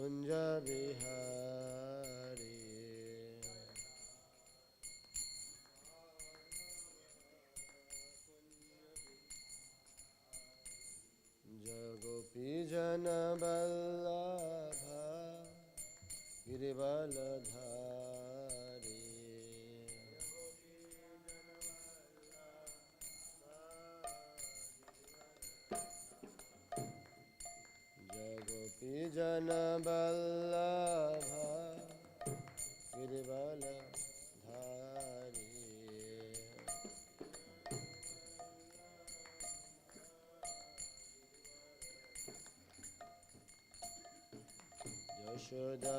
Kunja Bihari Jagopi Jana Vallabha Girivaladhari Jagopi Jana Vallabha Girivaladhari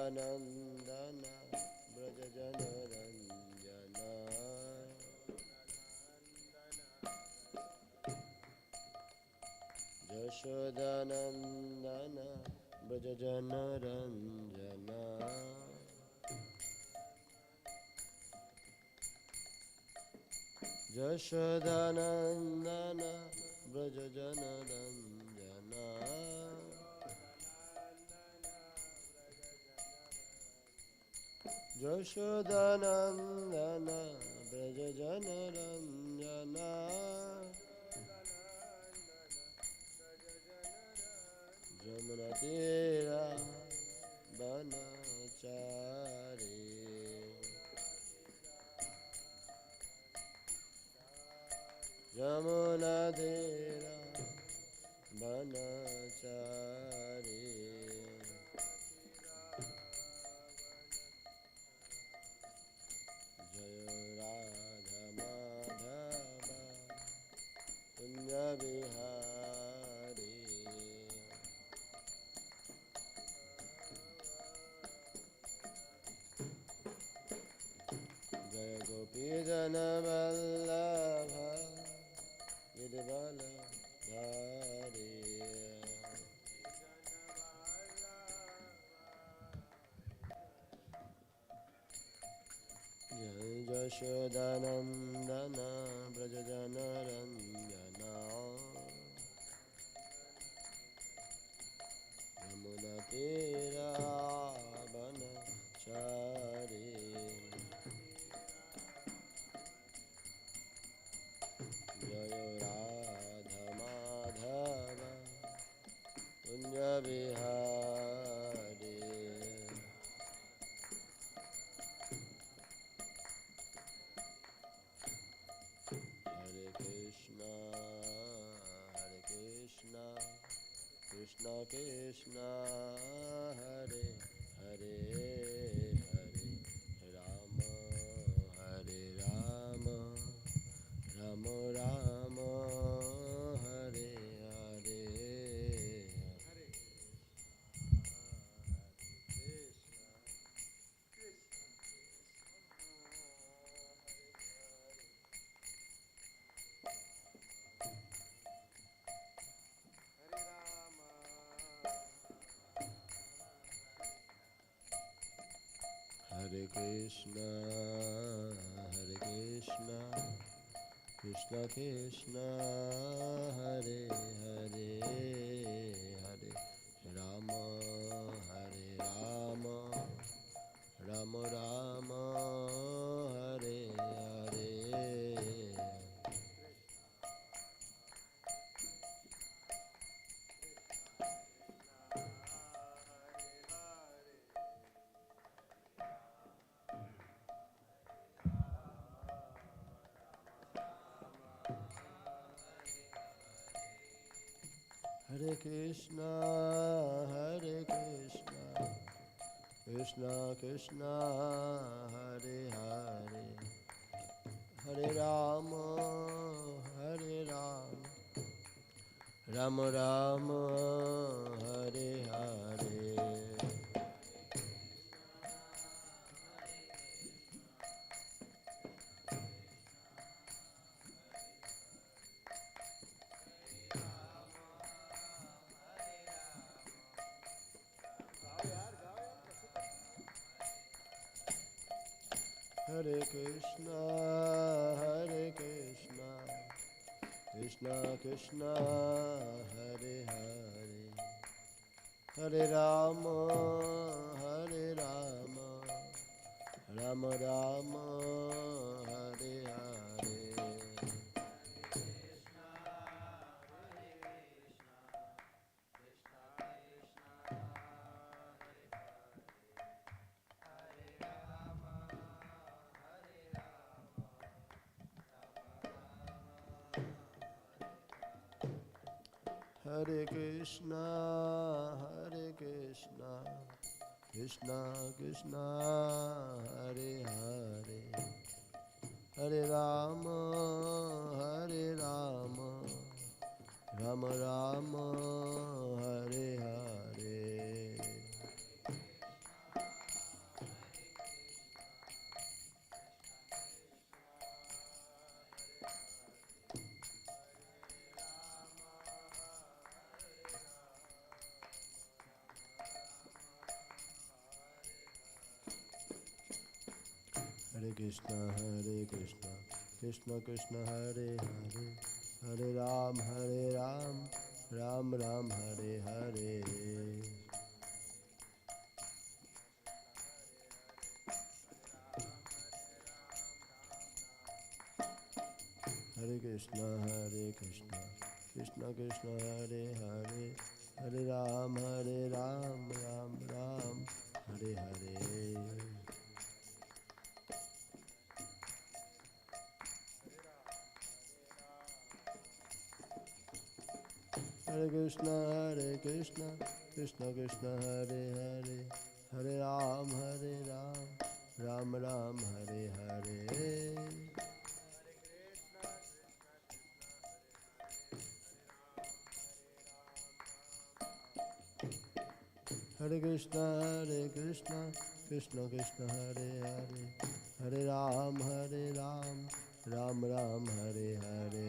Yashodanandana Brajajana Ranjana Yashodanandana Brajajana Ranjana Yashodanandana Brajajana Ranjana Yashodanandana Brajajana Ranjana Jamunatira Banachari Jamunatira Banachari Radha Madhava Punya Bihari Jaya Gopi Jana Vallabha Girivaladhari Yashodanandana Brajajana Ranjana Yamunatira Banachari Jaya Radha Madhava Punya Bihari Hare Krishna Krishna Krishna Hare Hare Hare Rama Hare Rama Rama Rama Hare Hare Hare Krishna Krishna Krishna Hare Hare Hare Rama Hare Rama Rama Rama Hare Hare Hare Krishna Krishna Krishna Hare Hare Hare Rama Rama Rama Hare Hare Hare Krishna Krishna Krishna Hare Hare Hare Rama, Hare Rama, Rama Rama, Hare Hare. Hare Krishna, Hare Krishna, Krishna Krishna, Hare Hare, Hare Rama, Hare Rama, Rama Rama, Hare Hare. Hare Krishna, Krishna Krishna, Hare Hare, Hare Ram, Ram Ram, Hare Hare. Hare Krishna, Krishna Krishna, Hare Hare, Hare Ram, Ram Ram, Hare Hare. Hare Krishna, Krishna Krishna, Hare Hare, Hare Ram, Ram Ram, Hare Hare. Hare Krishna, Krishna Krishna, Hare Hare, Hare Ram, Ram Ram, Hare Hare.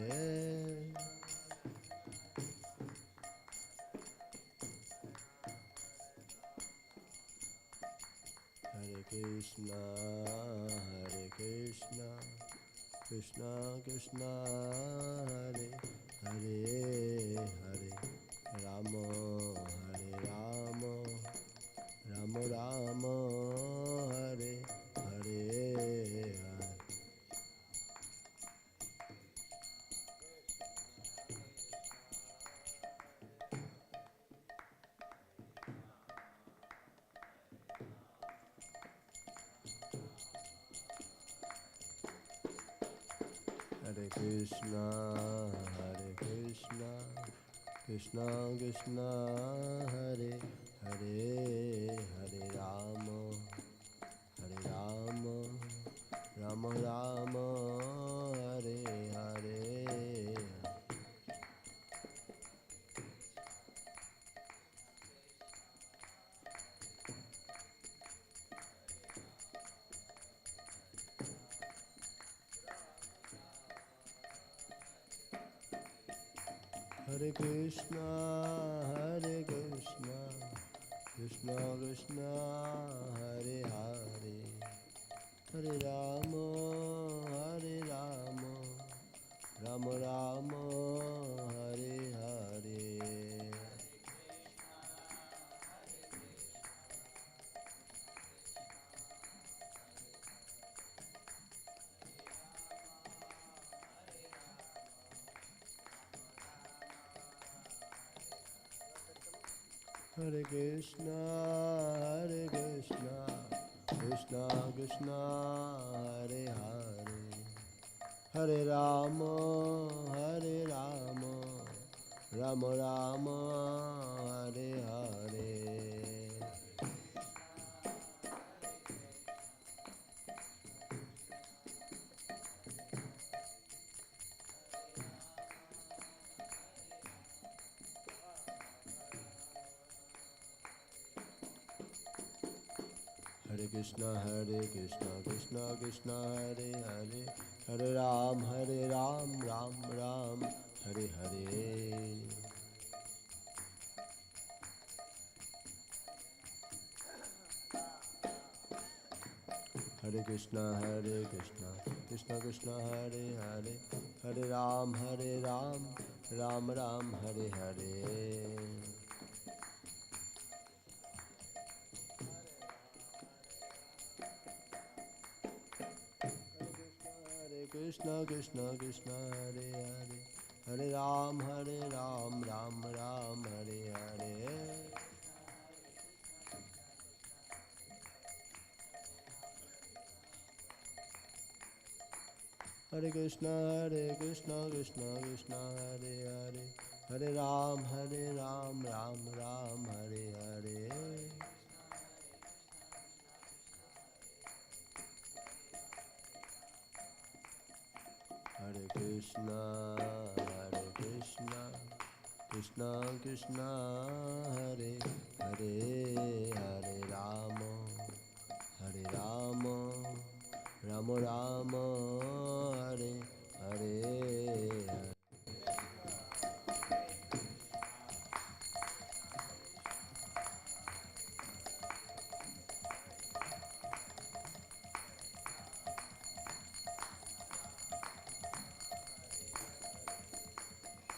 Hare Krishna, Krishna Krishna, Hare Hare, Hare Rama, Rama Rama, Hare Hare. Hare Krishna, Krishna Krishna, Hare Hare, Hare Rama, Rama Rama, Hare Hare. Hare Krishna, Krishna Krishna, Hare Hare, Hare Rama, Rama Rama, Hare Hare. Hare Krishna, Krishna Krishna, Hare Hare, Hare Rama, Rama Rama, Hare Hare. Hare Krishna, Krishna Krishna, Hare Hare, Hare Ram, Ram Ram, Hare Hare. Hare Krishna, Krishna Krishna, Hare Hare, Hare Ram, Ram Ram, Hare Hare. Krishna Krishna Krishna Hare Hare Hare Ram Ram Ram Hare Hare Hare Krishna Krishna Krishna Hare Hare Hare Ram Ram Ram Hare Hare Hare Krishna Krishna Krishna Hare Hare Hare Rama Rama Rama Hare Hare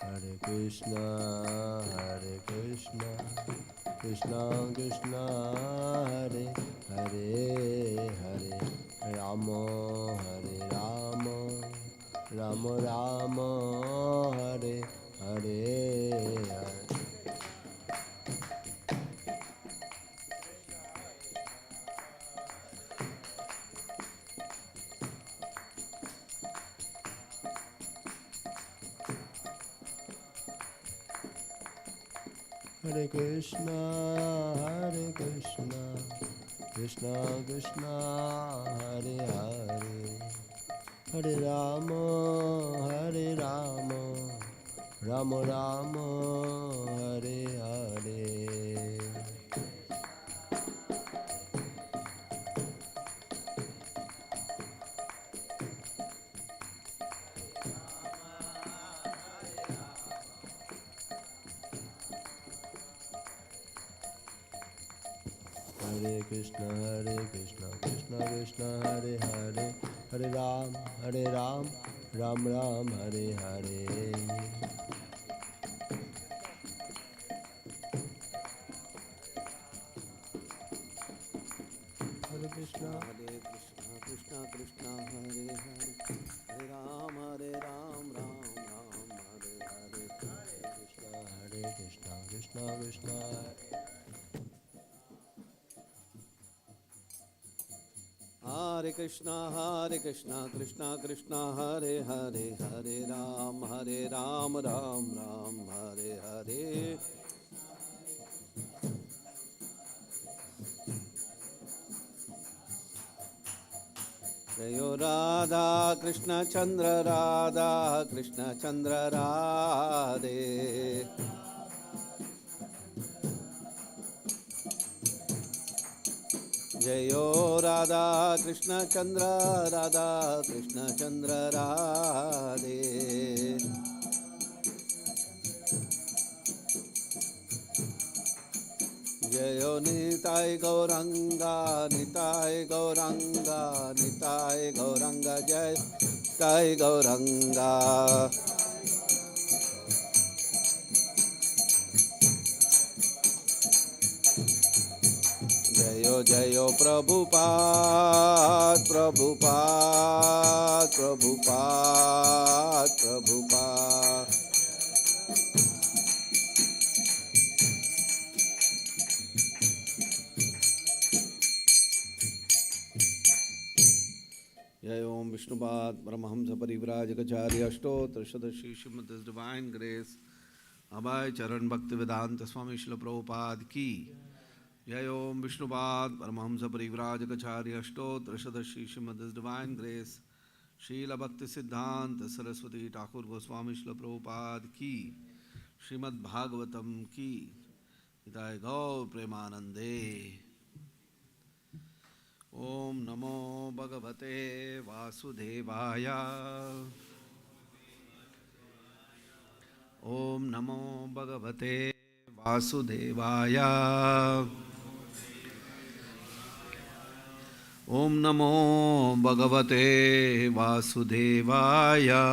Hare Krishna Krishna Krishna Hare Hare Hare Rama Rama Rama Hare Hare Hare Krishna Krishna Krishna Hare Hare Hare Rama Rama Rama Hare Hare Hare Krishna Krishna Krishna Hare Hare Hare Ram Ram Ram Hare Hare Hare Krishna Krishna Krishna Hare Hare Hare Ram Ram Hare Hare Hare Krishna Krishna Krishna Hare Krishna Krishna Krishna Hare Hare Hare Ram Ram Hare Hare Jayo Radha Krishna Chandra Radhe Jayo Radha Krishna Chandra Radhe Jayo Nitai Gauranga Jai Nitai Gauranga Jayo Prabhupada Jai Om Vishnupad Paramahamsa Parivrajagacharya Ashtotra Shadashi Srimad Divine Grace Abhay Charan Bhakti Vedanta Swami Srila Prabhupada Ki Jai Om Vishnupad Paramahamsa Parivrajagacharya Ashtotra Shadashi Srimad Divine Grace Srila Bhakti Siddhanta Saraswati Thakur Goswami Srila Prabhupada Ki Srimad Bhagavatam Ki Nitai Gaur Premanande Om Namo Bhagavate Vasudevaya Om Namo Bhagavate Vasudevaya Om Namo Bhagavate Vasudevaya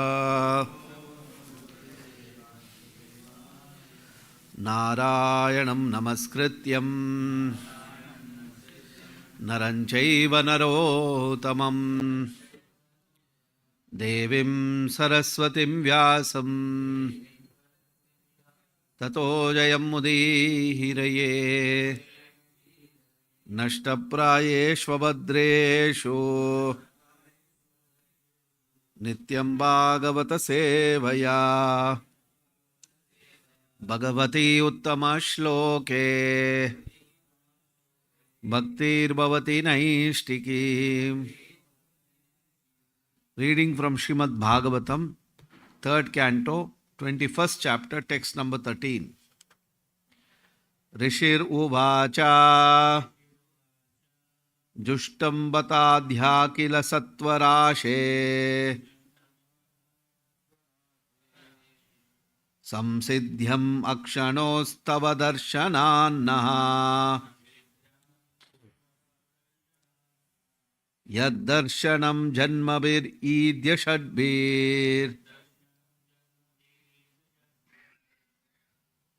Narayanam Namaskrityam Naranchaiva Narotamam Devim Saraswatim Vyasam Tato Jayam Mudihiraye Nashtaprayeshvabhadreshu Nityam Bhagavata Sevaya Bhagavati Uttama Shloke Bhaktir Bhavati Naishtiki. Reading from Srimad Bhagavatam, 3rd canto, 21st chapter, text number 13. Rishir Uvacha Jushtam Batadhya Kila Satvarashe Samsidhyam Akshanostava Darshanannaha Yaddarshanam Janmabir Idya Shadbir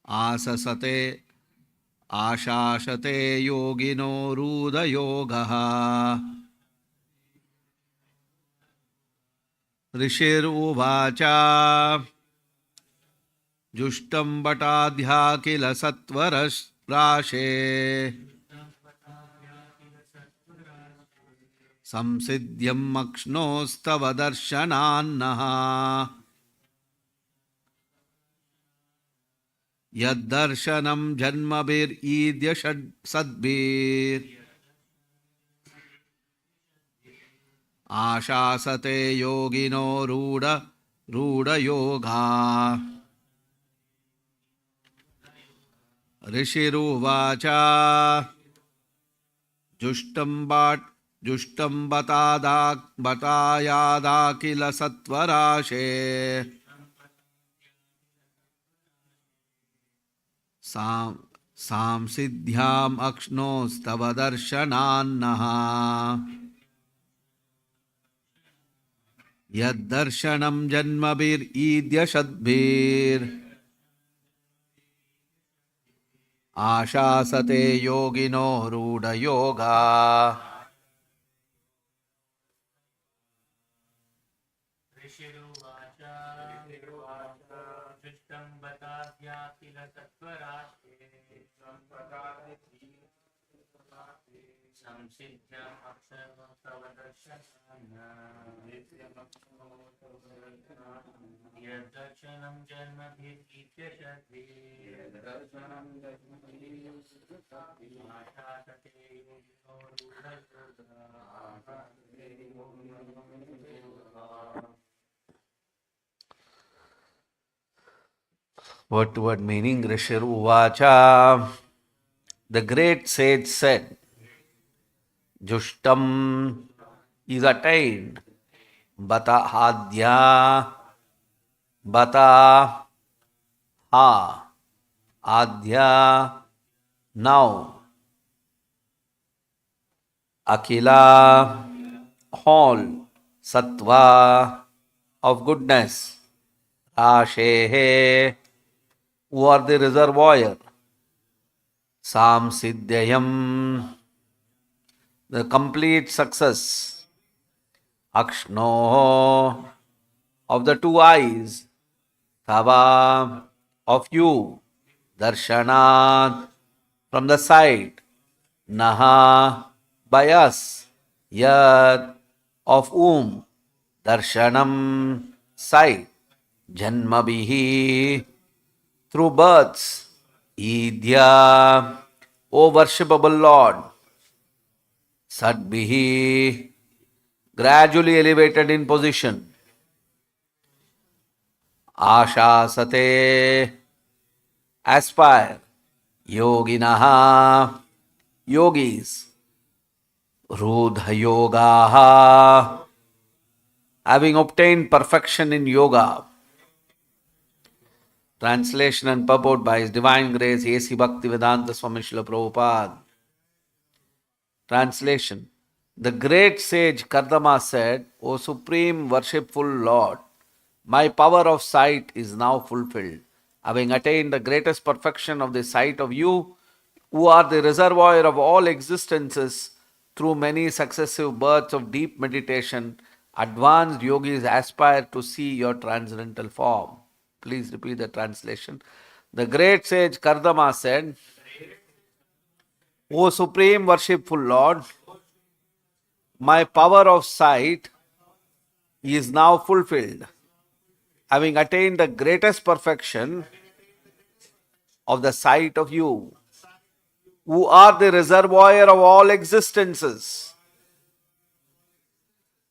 Asasate Ashashate Yogino Ruda Yogaha Rishir Uvacha Jushtam Batadhya Kila Satvaras Rashe Samsidhyam Akshnostava Darshanannaha Yaddarshanam Janmabir Idya Sadbir Ashasate Yogino Ruda Yoga Rishiruvacha Jushtam Batayada Kila Satvarashe Samsidhyam Akshnostava Darshanannaha Yaddarshanam Janmabir Idya Shadbir Ashasate Yogino Ruda Yoga Word to word meaning, Rishir Uvacha. The great sage said, Jushtam is attained, Bata Adya, Bata Ha, Adya, now, Akila, all, Sattva, of goodness, Ashehe, who are the reservoir, Samsidhyam, the complete success, Akshno, of the two eyes, Tava, of you, Darshanat, from the sight, Naha, by us, Yad, of whom, Darshanam, sight, Janmabihi, through births, Idya, O worshipable Lord, Sadbihi, gradually elevated in position, Ashasate, aspire, Yoginaha, yogis, Rudha Yogaha, having obtained perfection in yoga. Translation and purport by His Divine Grace A.C. Bhaktivedanta Swami Srila Prabhupada. Translation. The great sage Kardama said, O Supreme Worshipful Lord, my power of sight is now fulfilled. Having attained the greatest perfection of the sight of you, who are the reservoir of all existences, through many successive births of deep meditation, Advanced yogis aspire to see your transcendental form. Please repeat the translation. The great sage Kardama said, O Supreme Worshipful Lord, my power of sight is now fulfilled. Having attained the greatest perfection of the sight of you, who are the reservoir of all existences.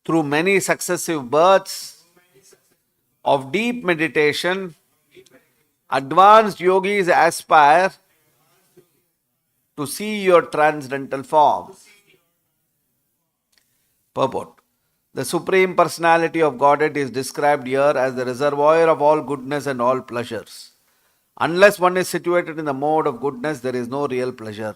Through many successive births of deep meditation, advanced yogis aspire to see your transcendental form. Purport. The Supreme Personality of Godhead is described here as the reservoir of all goodness and all pleasures. Unless one is situated in the mode of goodness, there is no real pleasure.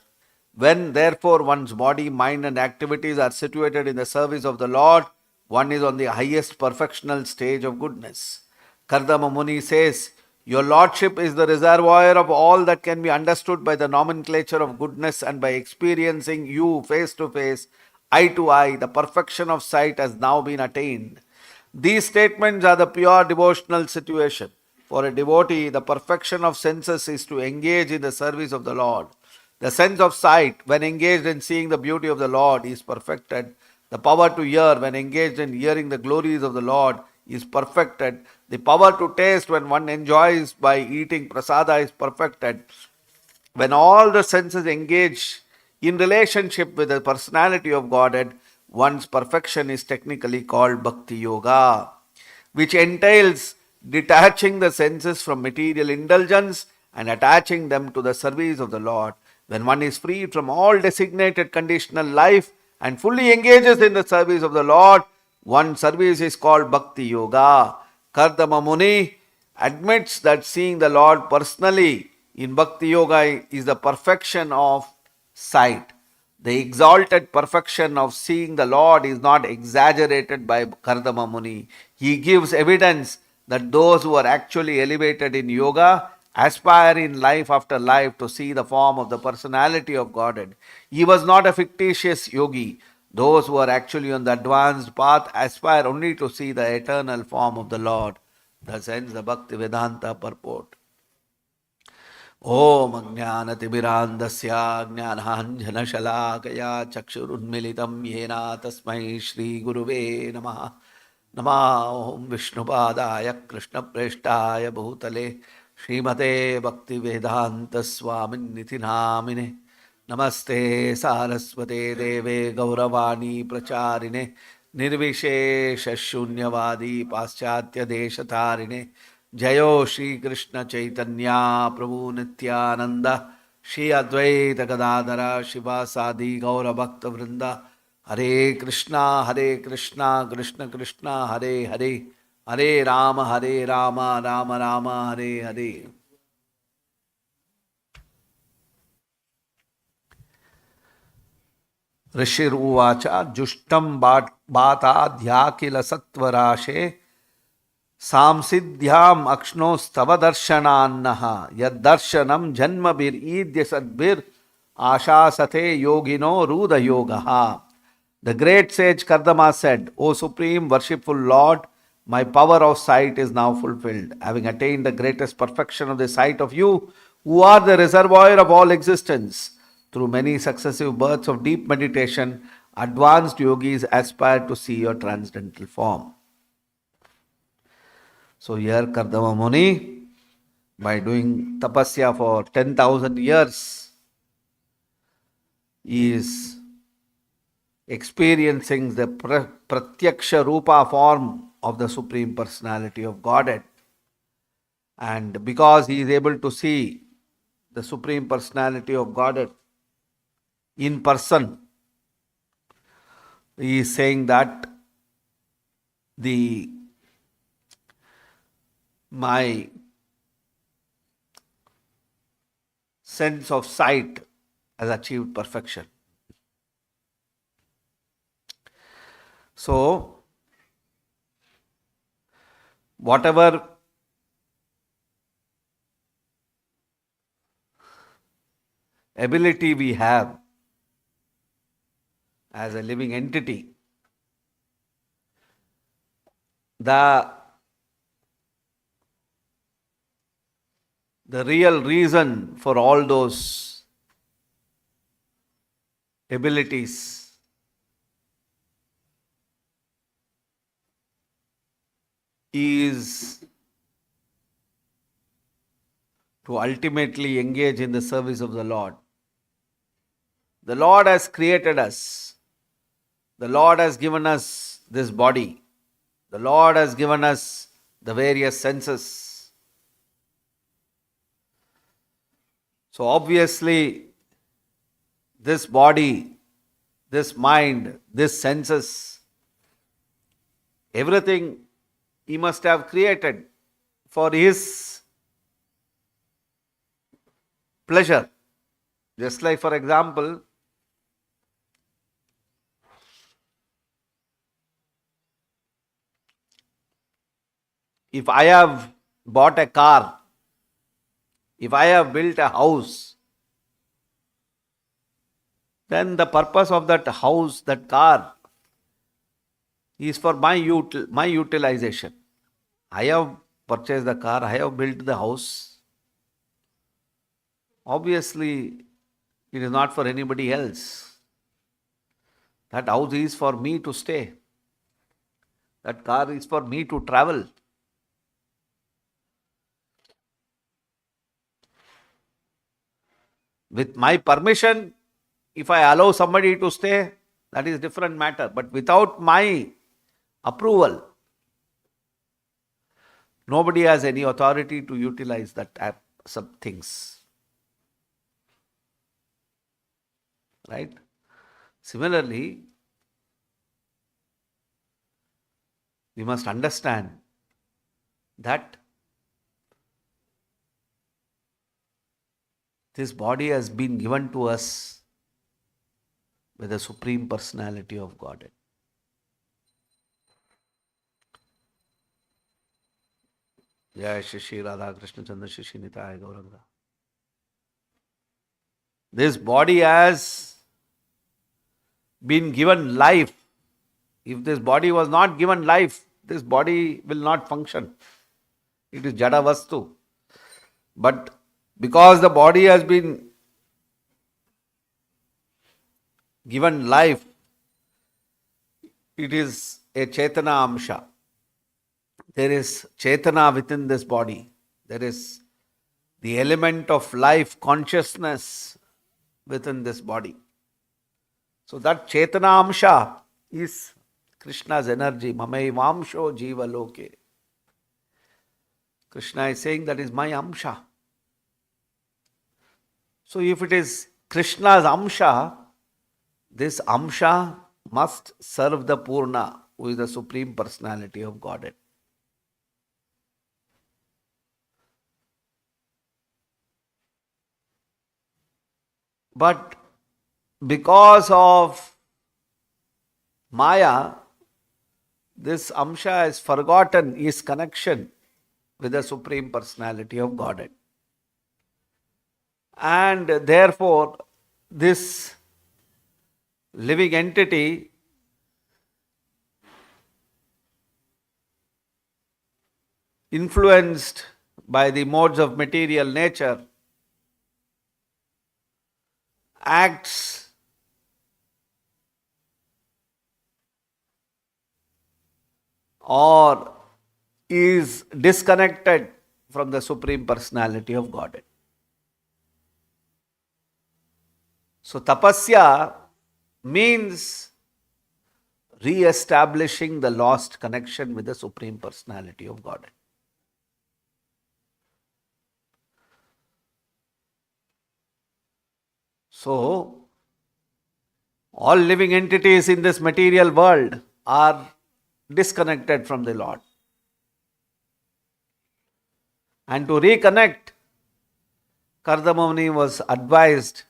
When, therefore, one's body, mind, and activities are situated in the service of the Lord, one is on the highest perfectional stage of goodness. Kardama Muni says, Your Lordship is the reservoir of all that can be understood by the nomenclature of goodness, and by experiencing you face to face, eye to eye, the perfection of sight has now been attained. These statements are the pure devotional situation. For a devotee, the perfection of senses is to engage in the service of the Lord. The sense of sight, when engaged in seeing the beauty of the Lord, is perfected. The power to hear, when engaged in hearing the glories of the Lord, is perfected. The power to taste, when one enjoys by eating prasada, is perfected. When all the senses engage in relationship with the personality of Godhead, one's perfection is technically called Bhakti Yoga, which entails detaching the senses from material indulgence and attaching them to the service of the Lord. When one is freed from all designated conditional life and fully engages in the service of the Lord, one's service is called Bhakti Yoga. Kardama Muni admits that seeing the Lord personally in Bhakti Yoga is the perfection of sight. The exalted perfection of seeing the Lord is not exaggerated by Kardama Muni. He gives evidence that those who are actually elevated in yoga aspire in life after life to see the form of the personality of Godhead. He was not a fictitious yogi. Those who are actually on the advanced path aspire only to see the eternal form of the Lord. Thus ends the Bhakti Vedanta purport. ओम अज्ञानतिमिरान्धस्य ज्ञानाञ्जनशलाकया चक्षुरुन्मिलितं येन तस्मै श्रीगुरुवे नमः। नमः ॐ विष्णुपादाय कृष्णप्रेष्ठाय भूतले श्रीमते भक्तिवेदान्तस्वामिन्निति नामिने। नमस्ते सारस्वते देवे गौरवाणी प्रचारिणे निर्विशेषशून्यवादी पाश्चात्यदेशतारिणे। जयो श्री कृष्ण चैतन्य प्रभु नित्यानंद श्री अद्वैत गदाधर शिवासादि गौर भक्त वृंद। हरे कृष्णा कृष्ण कृष्ण हरे हरे, हरे राम राम राम हरे हरे। ऋषिरुवाच जुष्टं बाताध्याखिल सत्वराशे सांसिद्ध्याम अक्ष्णोस्तव दर्शनान्नः यद्दर्शनम जन्मभिरीद्य सद्भिर आशासते योगिनो रूढ़ योगः। The great sage Kardama said, O Supreme Worshipful Lord, my power of sight is now fulfilled, having attained the greatest perfection of the sight of you, who are the reservoir of all existence. Through many successive births of deep meditation, advanced yogis aspire to see your transcendental form. So here Kardama Muni, by doing tapasya for 10,000 years, is experiencing the pratyaksha rupa form of the Supreme Personality of Godhead. And because he is able to see the Supreme Personality of Godhead in person, he is saying that my sense of sight has achieved perfection. So, whatever ability we have as a living entity, the real reason for all those abilities is to ultimately engage in the service of the Lord. The Lord has created us. The Lord has given us this body. The Lord has given us the various senses. So obviously, this body, this mind, this senses, everything He must have created for His pleasure. Just like, for example, if I have bought a car, if I have built a house, then the purpose of that house, that car, is for my utilization. I have purchased the car, I have built the house. Obviously, it is not for anybody else. That house is for me to stay. That car is for me to travel. With my permission, if I allow somebody to stay, that is different matter. But without my approval, nobody has any authority to utilize that some things. Right? Similarly, we must understand that this body has been given to us by the Supreme Personality of Godhead. Jai Shri Radha Krishna Chandra Shri Nitaya Gauranga. This body has been given life. If this body was not given life, this body will not function. It is Jada Vastu. But because the body has been given life, it is a Chetana Amsha. There is Chetana within this body. There is the element of life, consciousness within this body. So that Chetana Amsha is Krishna's energy. Mamai Vamsho Jiva Loke. Krishna is saying that is my Amsha. So if it is Krishna's Amsha, this Amsha must serve the Purna, who is the Supreme Personality of Godhead. But because of Maya, this Amsha has forgotten his connection with the Supreme Personality of Godhead. And therefore, this living entity influenced by the modes of material nature acts or is disconnected from the Supreme Personality of Godhead. So tapasya means re-establishing the lost connection with the Supreme Personality of Godhead. So, all living entities in this material world are disconnected from the Lord. And to reconnect, Kardama Muni was advised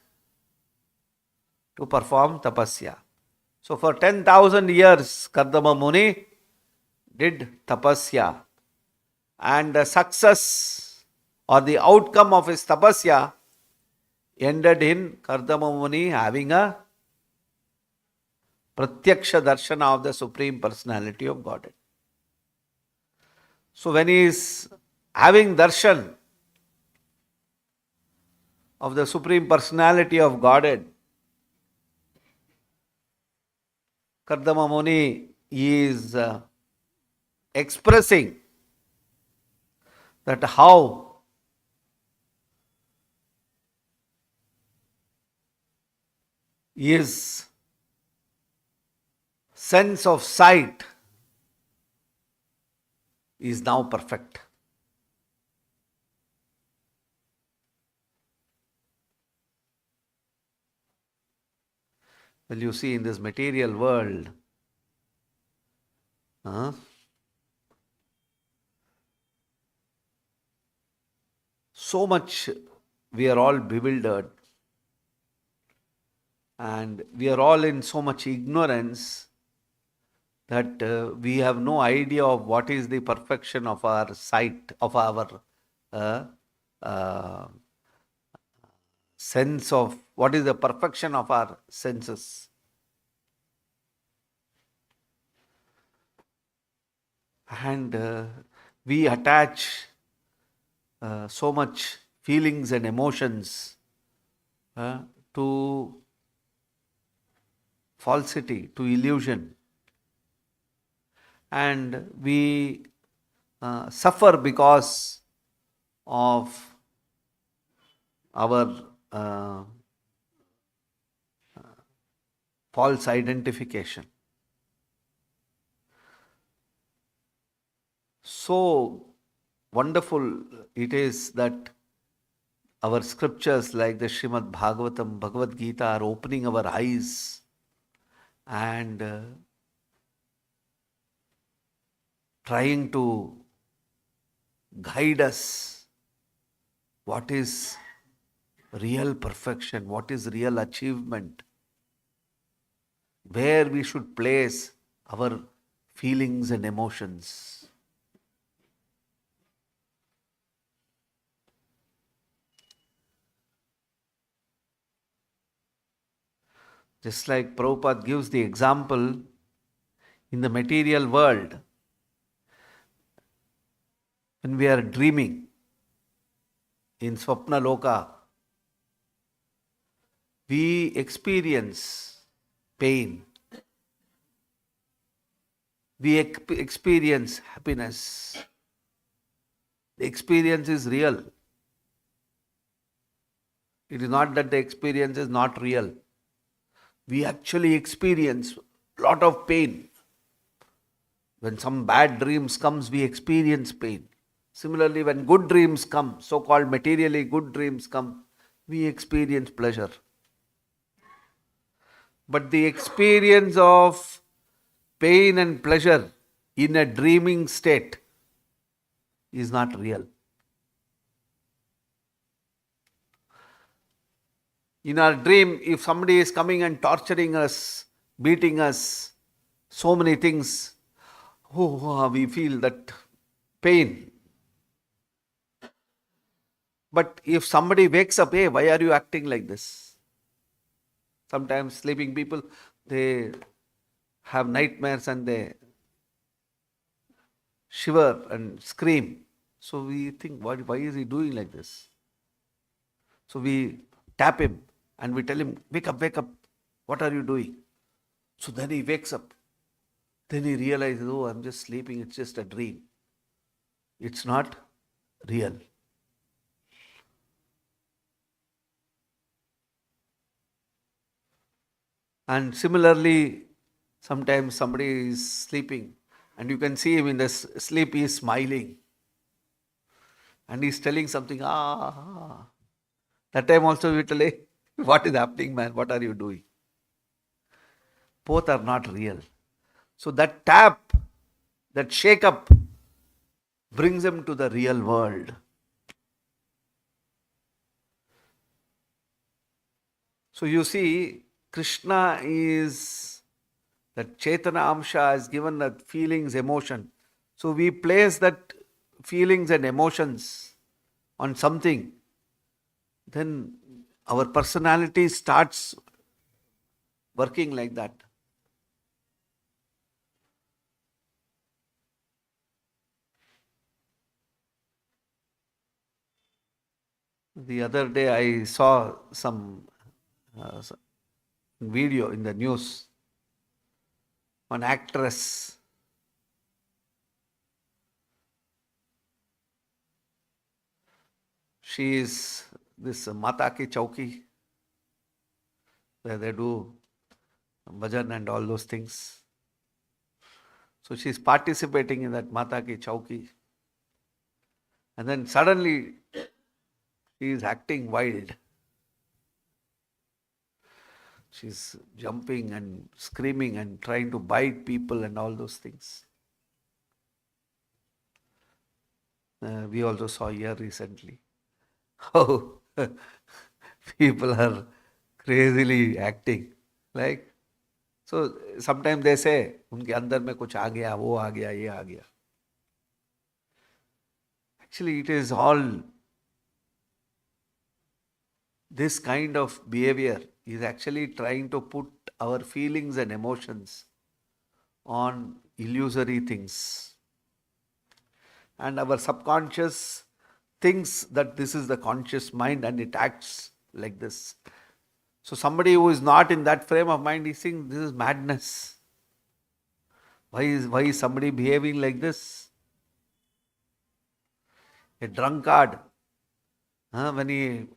to perform tapasya. So for 10,000 years, Kardama Muni did tapasya. And the success or the outcome of his tapasya ended in Kardama Muni having a pratyaksha darshana of the Supreme Personality of Godhead. So when he is having darshan of the Supreme Personality of Godhead, Kardama Muni is expressing that how his sense of sight is now perfect. Well, you see, in this material world, so much we are all bewildered, and we are all in so much ignorance that we have no idea of what is the perfection of our sight, of our uh, uh, sense of what is the perfection of our senses. And we attach so much feelings and emotions to falsity, to illusion. And we suffer because of our false identification. So wonderful it is that our scriptures like the Srimad Bhagavatam, Bhagavad Gita are opening our eyes and trying to guide us what is real perfection, what is real achievement, where we should place our feelings and emotions. Just like Prabhupada gives the example in the material world, when we are dreaming in Swapna Loka, we experience pain, we experience happiness. The experience is real. It is not that the experience is not real. We actually experience a lot of pain. When some bad dreams comes, we experience pain. Similarly, when good dreams come, so-called materially good dreams come, we experience pleasure. But the experience of pain and pleasure in a dreaming state is not real. In our dream, if somebody is coming and torturing us, beating us, so many things, we feel that pain. But if somebody wakes up, hey, why are you acting like this? Sometimes sleeping people, they have nightmares and they shiver and scream. So we think, why is he doing like this? So we tap him and we tell him, wake up, what are you doing? So then he wakes up. Then he realizes, oh, I'm just sleeping, it's just a dream. It's not real. And similarly, sometimes somebody is sleeping and you can see him in the sleep, he is smiling. And he's telling something, That time also we tell, hey, what is happening, man? What are you doing? Both are not real. So that tap, that shake up, brings him to the real world. So you see, Krishna is, that Chaitanya Amsha has given that feelings, emotion. So we place that feelings and emotions on something, then our personality starts working like that. The other day I saw some video in the news. One actress, she is this Mata Ki Chauki, where they do bhajan and all those things. So she is participating in that Mata Ki Chauki. And then suddenly she is acting wild. She's jumping and screaming and trying to bite people and all those things. We also saw here recently how people are crazily acting. Like, so sometimes they say, उनके अंदर में कुछ आ गया, वो आ गया, ये आ गया. Actually, it is all, this kind of behavior is actually trying to put our feelings and emotions on illusory things. And our subconscious thinks that this is the conscious mind and it acts like this. So somebody who is not in that frame of mind is saying, this is madness. Why is somebody behaving like this? A drunkard, when he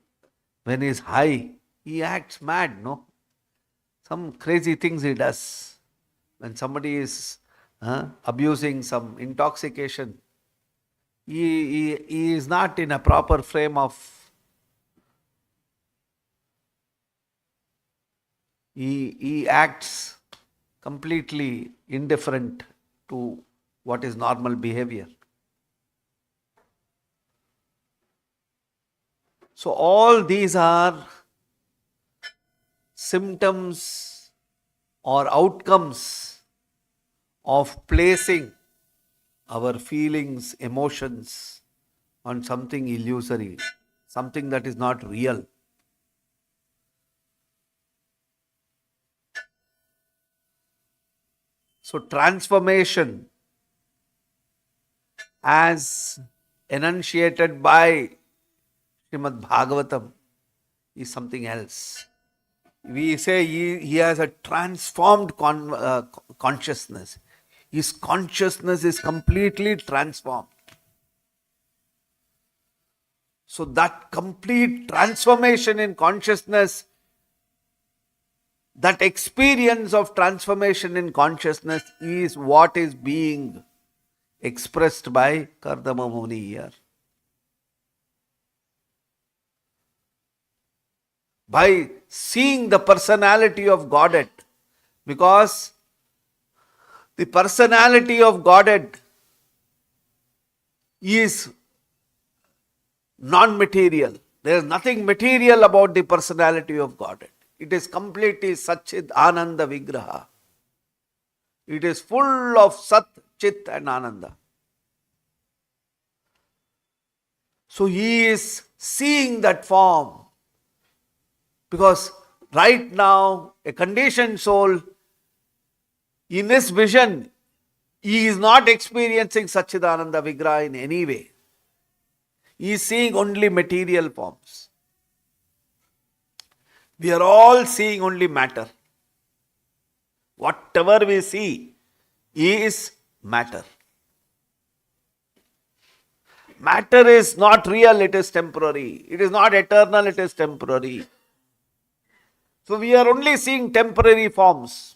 is high, he acts mad, no? Some crazy things he does. When somebody is abusing some intoxication, he is not in a proper frame of, he acts completely indifferent to what is normal behavior. So all these are symptoms or outcomes of placing our feelings, emotions on something illusory, something that is not real. So transformation, as enunciated by Srimad Bhagavatam, is something else. We say he has a transformed consciousness. His consciousness is completely transformed. So that complete transformation in consciousness, that experience of transformation in consciousness is what is being expressed by Kardama Muni here. By seeing the personality of Godhead, because the personality of Godhead is non-material. There is nothing material about the personality of Godhead. It is completely Satchit Ananda Vigraha. It is full of Sat, Chit and Ananda. So he is seeing that form. Because right now, a conditioned soul, in his vision, he is not experiencing Satchidananda Vigraha in any way. He is seeing only material forms. We are all seeing only matter. Whatever we see is matter. Matter is not real, it is temporary. It is not eternal, it is temporary. So we are only seeing temporary forms.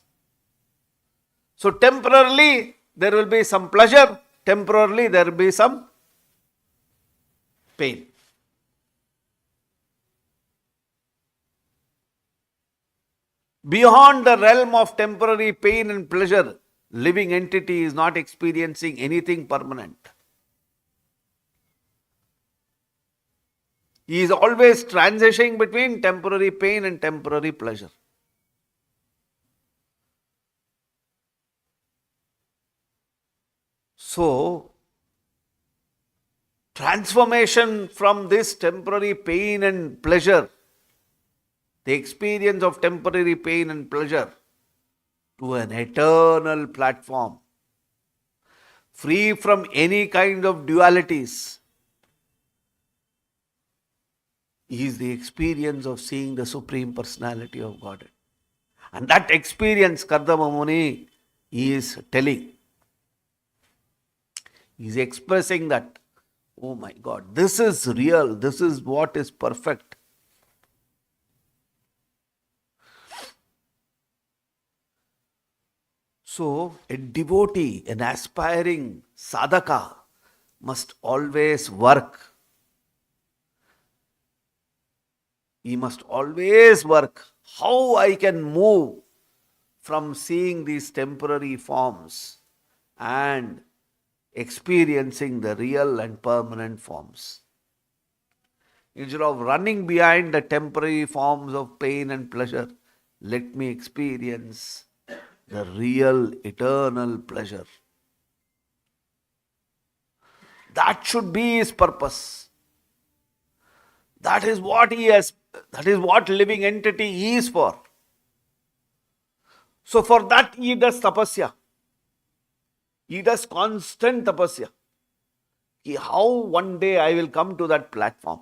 So temporarily there will be some pleasure, temporarily there will be some pain. Beyond the realm of temporary pain and pleasure, living entity is not experiencing anything permanent. He is always transitioning between temporary pain and temporary pleasure. So, transformation from this temporary pain and pleasure, the experience of temporary pain and pleasure, to an eternal platform, free from any kind of dualities, is the experience of seeing the Supreme Personality of Godhead. And that experience, Kardama Muni is telling, he is expressing that, oh my God, this is real, this is what is perfect. So, a devotee, an aspiring sadhaka must always work. He must always work. How I can move from seeing these temporary forms and experiencing the real and permanent forms. Instead of running behind the temporary forms of pain and pleasure, let me experience the real eternal pleasure. That should be his purpose. That is what that is what living entity is for. So for that he does tapasya. He does constant tapasya. How one day I will come to that platform.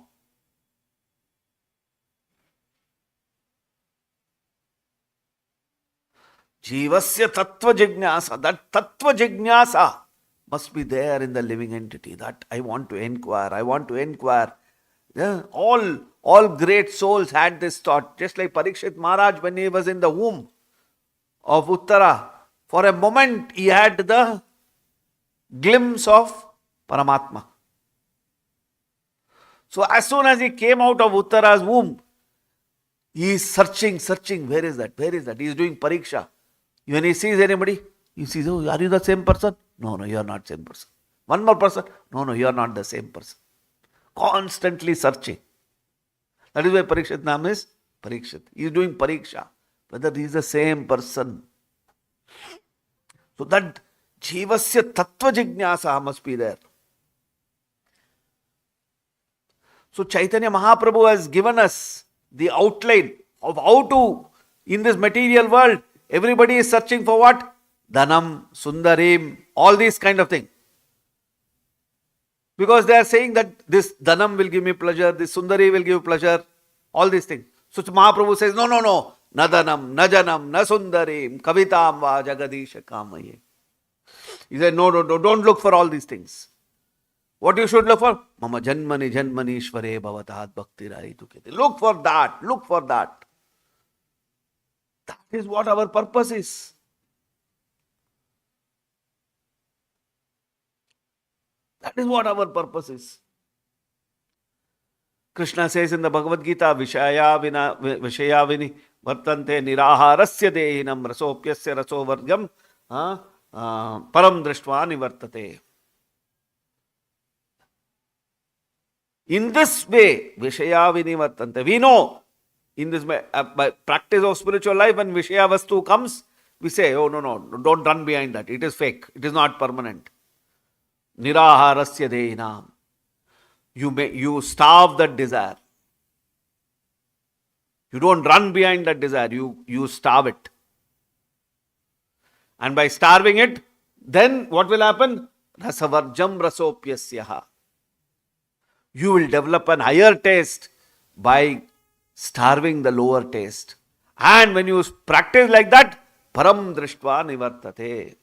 Jivasya tattva jignasa. That tattva jignasa must be there in the living entity. That I want to inquire. I want to inquire. Yeah, all great souls had this thought. Just like Parikshit Maharaj when he was in the womb of Uttara. For a moment he had the glimpse of Paramatma. So as soon as he came out of Uttara's womb, he is searching. Where is that? Where is that? He is doing pariksha. When he sees anybody, he sees, oh, are you the same person? No, you are not the same person. One more person? No, you are not the same person. Constantly searching. That is why Parikshit name is Parikshit. He is doing pariksha. Whether he is the same person. So that Jivasya Tattva Jignasa must be there. So Chaitanya Mahaprabhu has given us the outline of how to, in this material world, everybody is searching for what? Dhanam, Sundarim, all these kind of things. Because they are saying that this Dhanam will give me pleasure, this Sundari will give pleasure, all these things. So Mahaprabhu says, no. Na Dhanam, na Janam, na Sundarim, Kavitam va Jagadisha Kamaye. He said, no, don't look for all these things. What you should look for? Mama Janmani Ishvare Bhavatat Bhakti Rai Tukete. Look for that. That is what our purpose is. That is what our purpose is. Krishna says in the Bhagavad Gita, Vishayavini Vartante Niraharasya Dehinam Rasopyasya Rasovargam Param Drishtva Nivartate. In this way, Vishayavini Vartante. We know in this way, by practice of spiritual life, when Vishaya Vastu comes, we say, oh no, don't run behind that. It is fake. It is not permanent. Niraharasya Dehinam. You starve that desire. You don't run behind that desire. You starve it. And by starving it, then what will happen? Rasavarjam rasopyasyaha. You will develop an higher taste by starving the lower taste. And when you practice like that, param drishtva nivartate.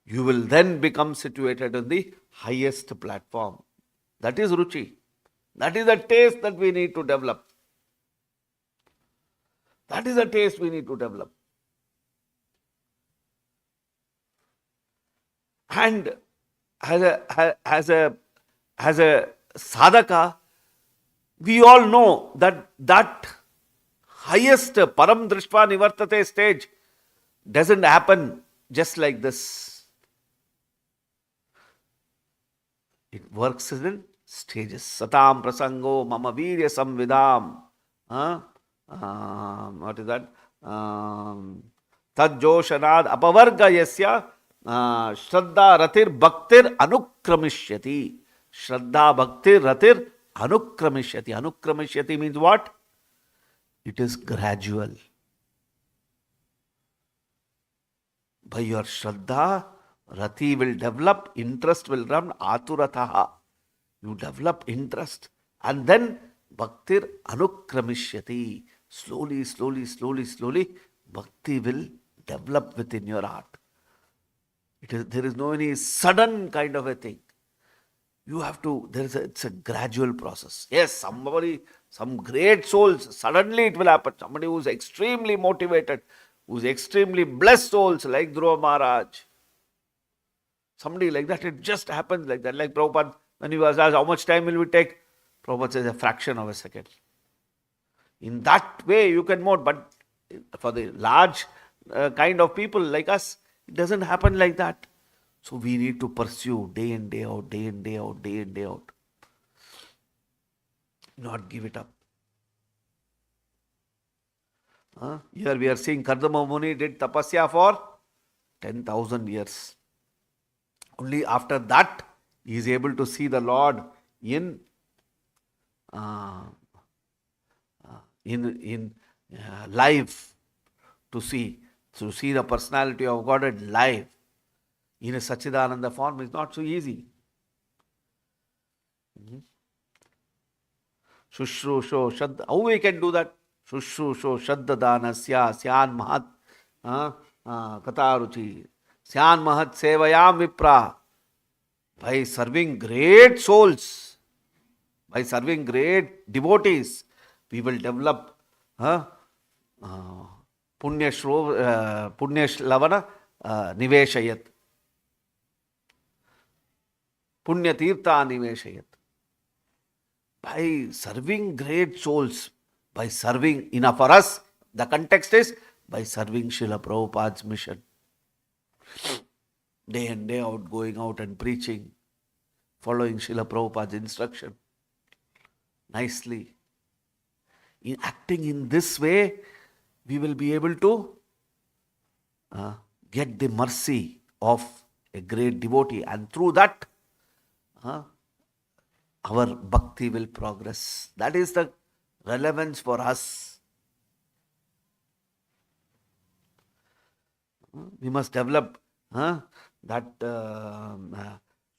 You will then become situated on the highest platform. That is ruchi. That is the taste that we need to develop. That is the taste we need to develop. And as a sadhaka, we all know that highest param drishtva nivartate stage doesn't happen just like this. It works in stages. Satam prasango mama virya samvidam. What is that? Tadjoshanad apavarga yasya Shraddha ratir bhaktir anukramishyati. Shraddha bhaktir ratir anukramishyati. Anukramishyati means what? It is gradual. By your Shraddha, Rati will develop, interest will run, Aturataha. You develop interest. And then bhaktir anukramishyati. Slowly, slowly, slowly, slowly, bhakti will develop within your heart. There is no any sudden kind of a thing. You have to, it's a gradual process. Yes, some great souls, suddenly it will happen. Somebody who's extremely motivated, who's extremely blessed souls, like Dhruva Maharaj. Somebody like that, it just happens like that. Like Prabhupada, when he was asked, how much time will we take? Prabhupada says, a fraction of a second. In that way, you can more, but for the large kind of people like us, it doesn't happen like that. So we need to pursue day in, day out, day in, day out, day in, day out. Not give it up. Here we are seeing Kardama Muni did tapasya for 10,000 years. Only after that he is able to see the Lord in live, to see the personality of God in live in a Sachidananda form is not so easy. Shushrusho Shadda. How we can do that? Shushrusho Shadda Danasya Syan Mahat Kataruchi Syan Mahat Sevayam Vipra. By serving great souls, by serving great devotees, we will develop Punya Shlavana Niveshayat. Punya Tirtha Niveshayat. By serving great souls, by serving, enough for us, the context is by serving Srila Prabhupada's mission. Day in, day out, going out and preaching, following Srila Prabhupada's instruction. Nicely. In acting in this way, we will be able to get the mercy of a great devotee, and through that, our bhakti will progress. That is the relevance for us. We must develop that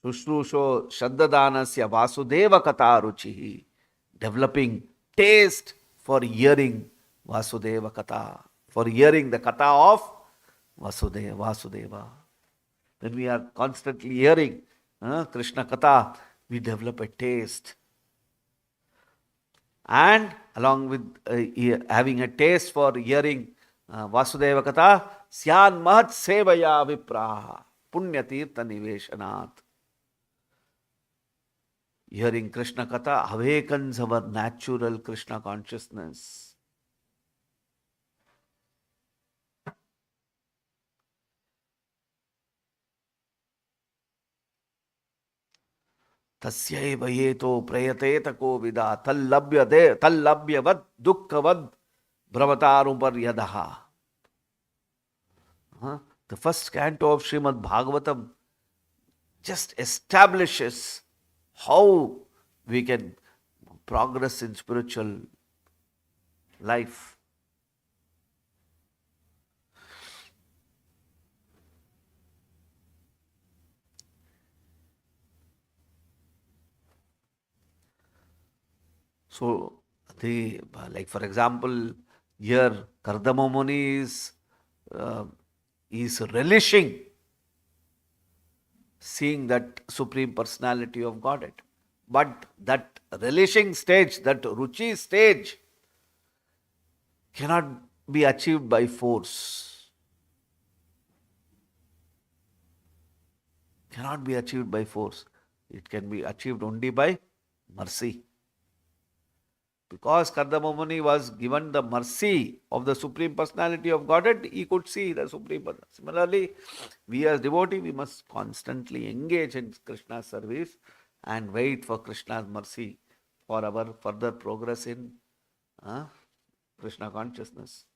Shushrusho Shaddadanasya Vasudeva Katha Ruchihi. Developing taste for hearing Vasudeva Katha, for hearing the Katha of Vasudeva. When we are constantly hearing Krishna Katha, we develop a taste. And along with having a taste for hearing Vasudeva Katha, Syan Mahat Sevaya Vipraha Punya Tirtha Niveshanat. Hearing Krishna Katha awakens our natural Krishna consciousness. Tasyaiva yeto prayateta kovida tallabhyavad dukkavad brahmataruparyadaha. The first canto of Srimad Bhagavatam just establishes how we can progress in spiritual life. So, like for example, here Kardama Muni is relishing seeing that Supreme Personality of Godhead. But that relishing stage, that Ruchi stage, cannot be achieved by force. Cannot be achieved by force. It can be achieved only by mercy. Because Kardama Muni was given the mercy of the Supreme Personality of Godhead, he could see the Supreme Personality. Similarly, we as devotees, we must constantly engage in Krishna's service and wait for Krishna's mercy for our further progress in Krishna consciousness.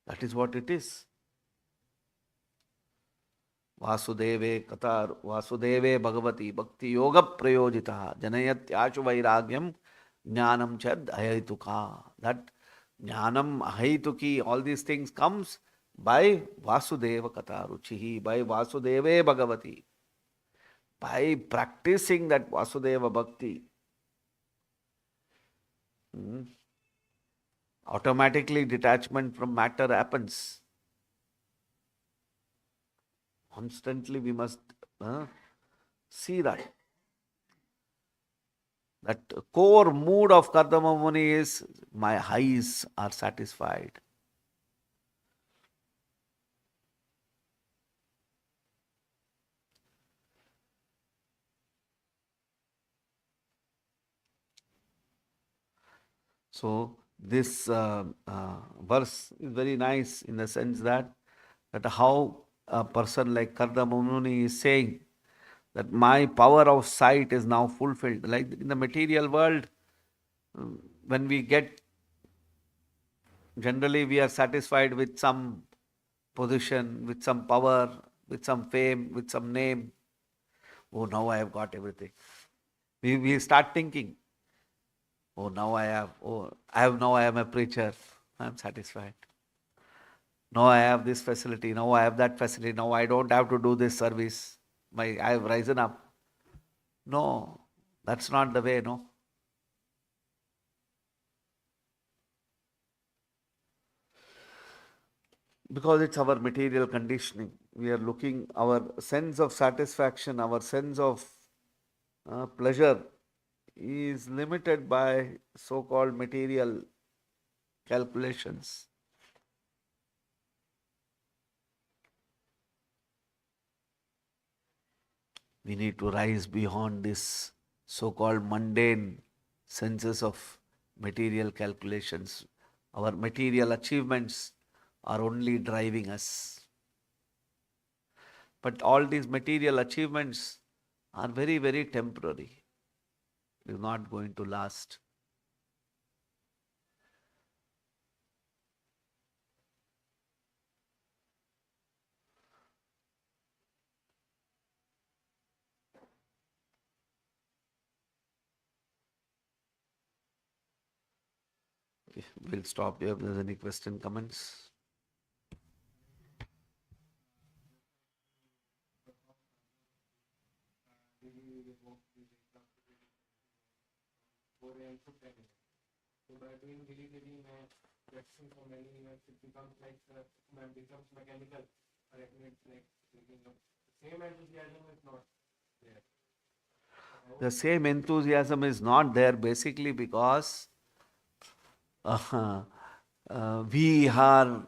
That is what it is. Vasudeve Katar, Vasudeve Bhagavati Bhakti Yoga Prayojita Janayat Yashu Vairagyam Jnanam Chad Ahaituka. That Jnanam Ahaituki, all these things comes by Vasudeva Katha Ruchihi, by Vasudeve Bhagavati. by practicing that Vasudeva Bhakti, automatically detachment from matter happens. Constantly we must see that. That core mood of Kardama Muni is, my eyes are satisfied. So this verse is very nice in the sense that how a person like Kardama Muni is saying that my power of sight is now fulfilled. Like in the material world, when we get, generally we are satisfied with some position, with some power, with some fame, with some name. Oh, now I have got everything. We start thinking, oh, now I am a preacher. I am satisfied. Now I have this facility. Now I have that facility. Now I don't have to do this service. I have risen up. No, that's not the way, no. Because it's our material conditioning. We are looking, our sense of satisfaction, our sense of pleasure is limited by so-called material calculations. We need to rise beyond this so-called mundane senses of material calculations. Our material achievements are only driving us. But all these material achievements are very, very temporary. It is not going to last. Okay, we'll stop here if there's any question, comments. So by doing daily practicing for many years, it becomes mechanical, or it's like the same enthusiasm is not there. The same enthusiasm is not there basically because we are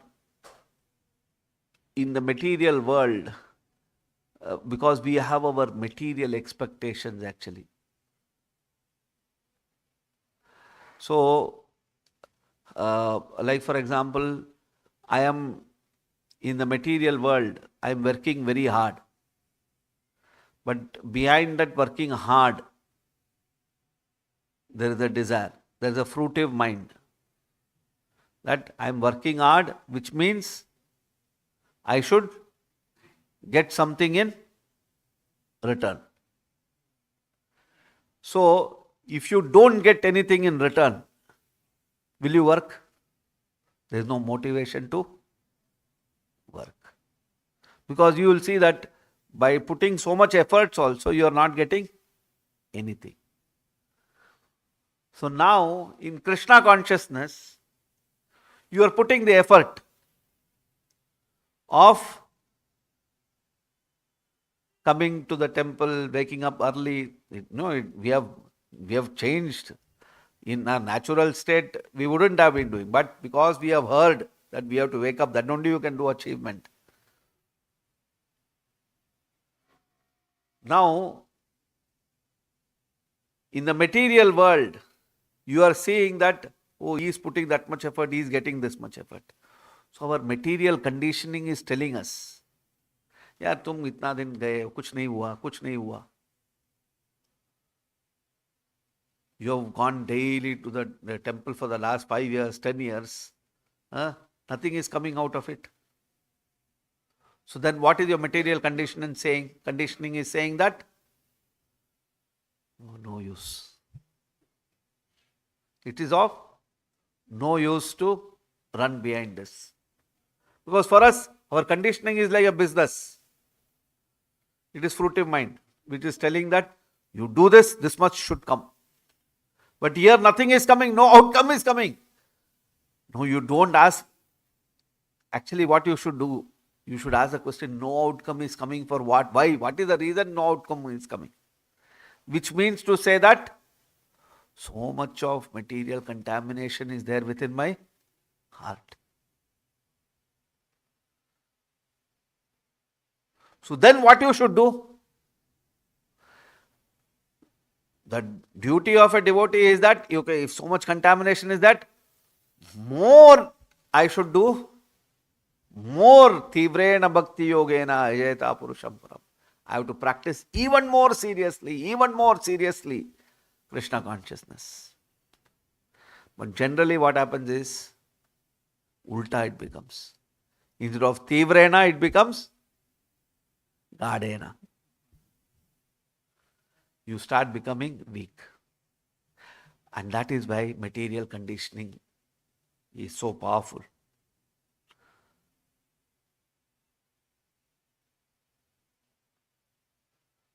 in the material world because we have our material expectations actually. So, like for example, I am in the material world, I am working very hard. But behind that working hard, there is a desire, there is a fruitive mind. That I am working hard, which means I should get something in return. So, if you don't get anything in return, will you work? There is no motivation to work. Because you will see that by putting so much efforts also, you are not getting anything. So now, in Krishna consciousness, you are putting the effort of coming to the temple, waking up early. We have changed. In our natural state, we wouldn't have been doing. But because we have heard that we have to wake up, that only you can do achievement. Now, in the material world, you are seeing that, oh, he is putting that much effort, he is getting this much effort. So our material conditioning is telling us, यार तुम इतना दिन गए, कुछ नहीं हुआ. You have gone daily to the temple for the last 5 years, 10 years. Nothing is coming out of it. So then what is your material conditioning saying? Conditioning is saying that, oh, no use. It is of no use to run behind this. Because for us, our conditioning is like a business. It is fruitive mind. which is telling that you do this, this much should come. But here nothing is coming, no outcome is coming. No, you don't ask. Actually, what you should do, you should ask the question, no outcome is coming for what? Why? What is the reason no outcome is coming? Which means to say that so much of material contamination is there within my heart. So then what you should do? The duty of a devotee is that, okay, if so much contamination is that, more I should do, more tivrena bhakti yogena ajayata purusham param. I have to practice even more seriously Krishna consciousness. But generally what happens is, ulta it becomes. Instead of tivrena, it becomes gadena. You start becoming weak. And that is why material conditioning is so powerful.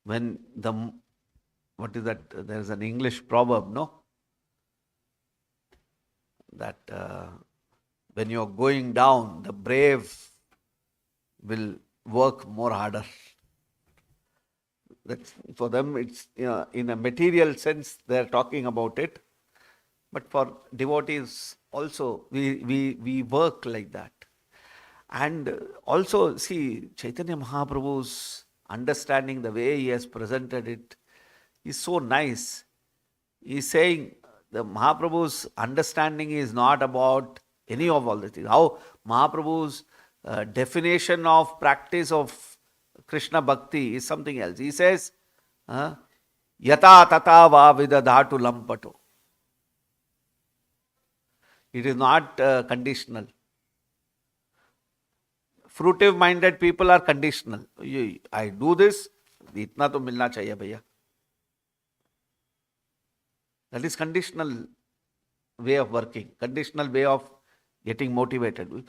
When what is that? There is an English proverb, no? That when you are going down, the brave will work more harder. That's, for them, it's in a material sense they are talking about it. But for devotees also, we work like that. And also, see, Chaitanya Mahaprabhu's understanding, the way he has presented it, is so nice. He is saying the Mahaprabhu's understanding is not about any of all the things. How Mahaprabhu's definition of practice of Krishna Bhakti is something else. He says, Yata tata va vidadhatu lampato. It is not conditional. Fruitive minded people are conditional. I do this, itna to milna chahiye bhaiya. That is conditional way of working, conditional way of getting motivated.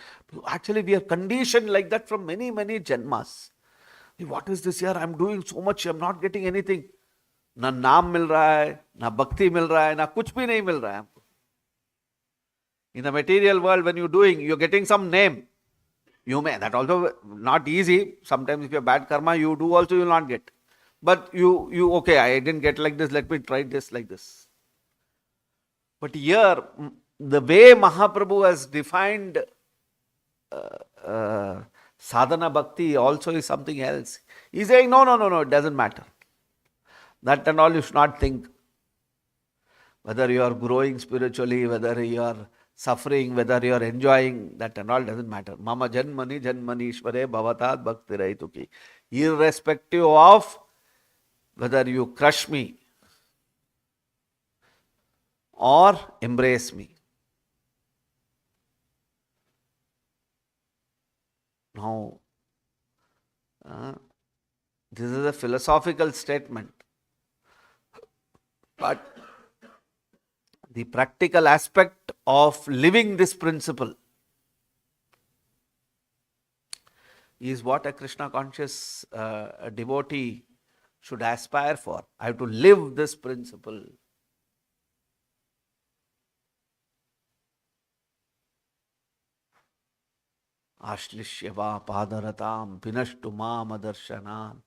Actually, we are conditioned like that from many, many janmas. What is this here? I am doing so much, I am not getting anything. Na naam mil raha hai, na bhakti mil raha hai, na kuch bhi nahi mil raha hai. In the material world, when you are doing, you are getting some name. You may, that also not easy. Sometimes if you have bad karma, you do also, you will not get. But you okay, I didn't get like this, let me try this like this. But here, the way Mahaprabhu has defined sadhana bhakti also is something else. He's saying, no, it doesn't matter. That and all you should not think. Whether you are growing spiritually, whether you are suffering, whether you are enjoying, that and all doesn't matter. Mama janmani ishvare bhavatat bhakti raituki. Irrespective of whether you crush me or embrace me. Now, this is a philosophical statement. But the practical aspect of living this principle is what a Krishna conscious devotee should aspire for. I have to live this principle. Ashlishyava padaratam pinashtu mamadarshanan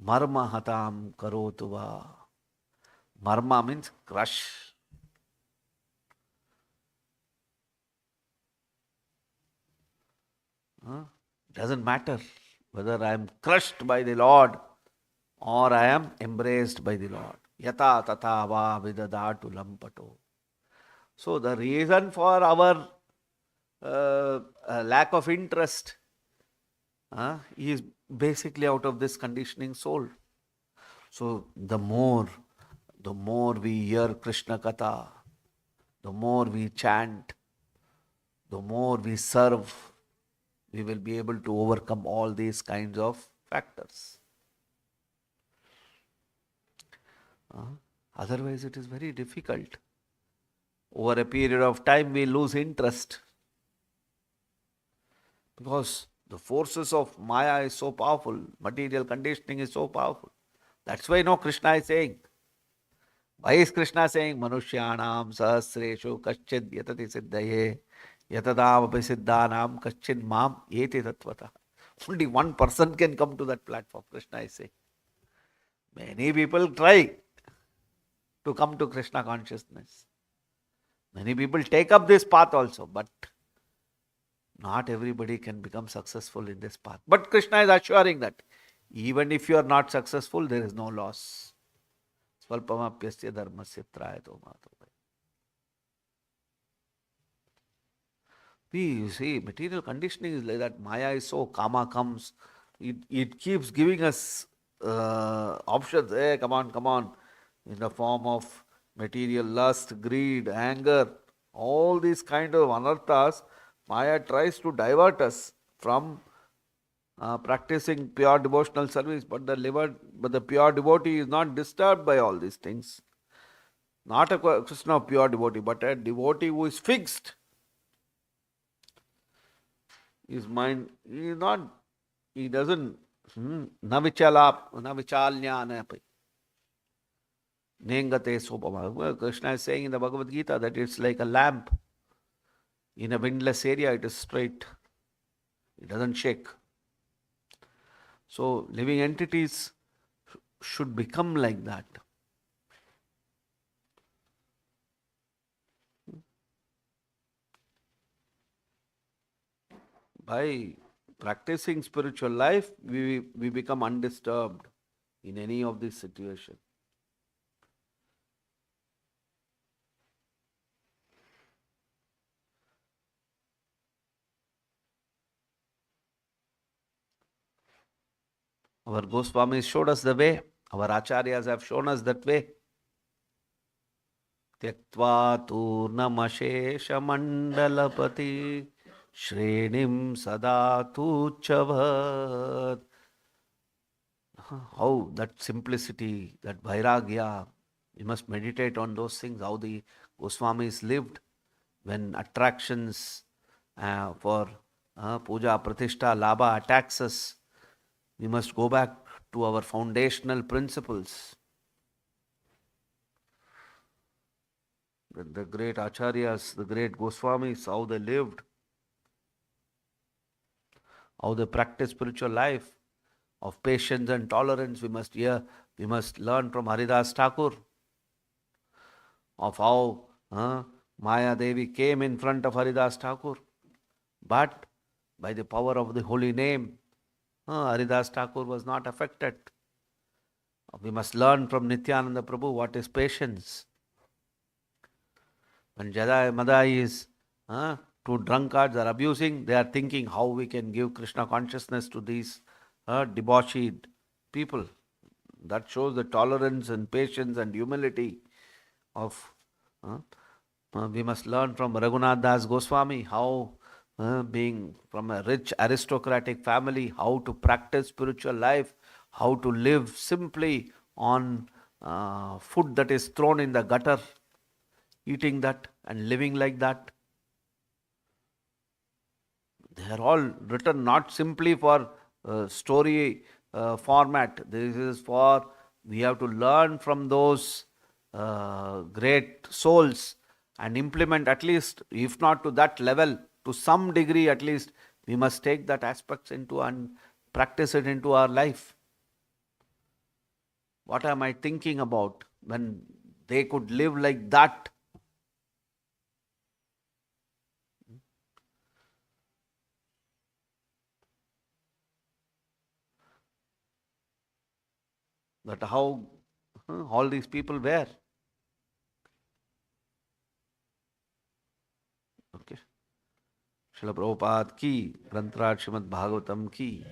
marma hatam karotuva. Marma means crush. Doesn't matter whether I am crushed by the Lord or I am embraced by the Lord. Yata tata va vidadhatu lampato. So the reason for our lack of interest is basically out of this conditioning soul. So the more we hear Krishna Katha, the more we chant, the more we serve, we will be able to overcome all these kinds of factors. Otherwise, it is very difficult. Over a period of time, we lose interest. Because the forces of Maya is so powerful, material conditioning is so powerful. That's why no Krishna is saying. Why is Krishna saying Manushyanam Sahasreshu Kaschid Yatati Siddhaye Yatadam Api Siddhanam Kaschid Mam Yeti Tatvata. Only one person can come to that platform, Krishna is saying. Many people try to come to Krishna consciousness. Many people take up this path also, but not everybody can become successful in this path. But Krishna is assuring that even if you are not successful, there is no loss. Swalpamapyasya dharmasya trayato mato. You see, material conditioning is like that. Maya is so, karma comes. It keeps giving us options. Hey, come on, come on. In the form of material lust, greed, anger, all these kind of anarthas, Maya tries to divert us from practicing pure devotional service. But the pure devotee is not disturbed by all these things. Not a question of pure devotee, but a devotee who is fixed. His mind, he doesn't, na vichalnyanapi, nengate sopama. Well, Krishna is saying in the Bhagavad Gita that it's like a lamp. In a windless area, it is straight. It doesn't shake. So, living entities should become like that. By practicing spiritual life, we become undisturbed in any of these situations. Our Goswamis showed us the way. Our Acharyas have shown us that way. Tyaktva turnamasheshamandalapati shrenim sadatu chavat. How that simplicity, that vairagya, we must meditate on those things, how the Goswamis lived when attractions for puja, pratishtha, labha attacks us. We must go back to our foundational principles. The great acharyas, the great Goswamis, how they lived, how they practiced spiritual life of patience and tolerance. We must learn from Haridas Thakur of how Maya Devi came in front of Haridas Thakur, but by the power of the holy name, Haridas Thakur was not affected. We must learn from Nityananda Prabhu what is patience. When Jadai Madai is two drunkards are abusing, they are thinking how we can give Krishna consciousness to these debauched people. That shows the tolerance and patience and humility of. We must learn from Raghunath Das Goswami how, being from a rich aristocratic family, how to practice spiritual life, how to live simply on food that is thrown in the gutter, eating that and living like that. They are all written not simply for story format. This is for, we have to learn from those great souls and implement, at least, if not to that level, to some degree at least, we must take that aspects into and practice it into our life. What am I thinking about when they could live like that? That how all these people were. Okay. Srila Prabhupada ki, Grantraj Srimad Bhagavatam ki.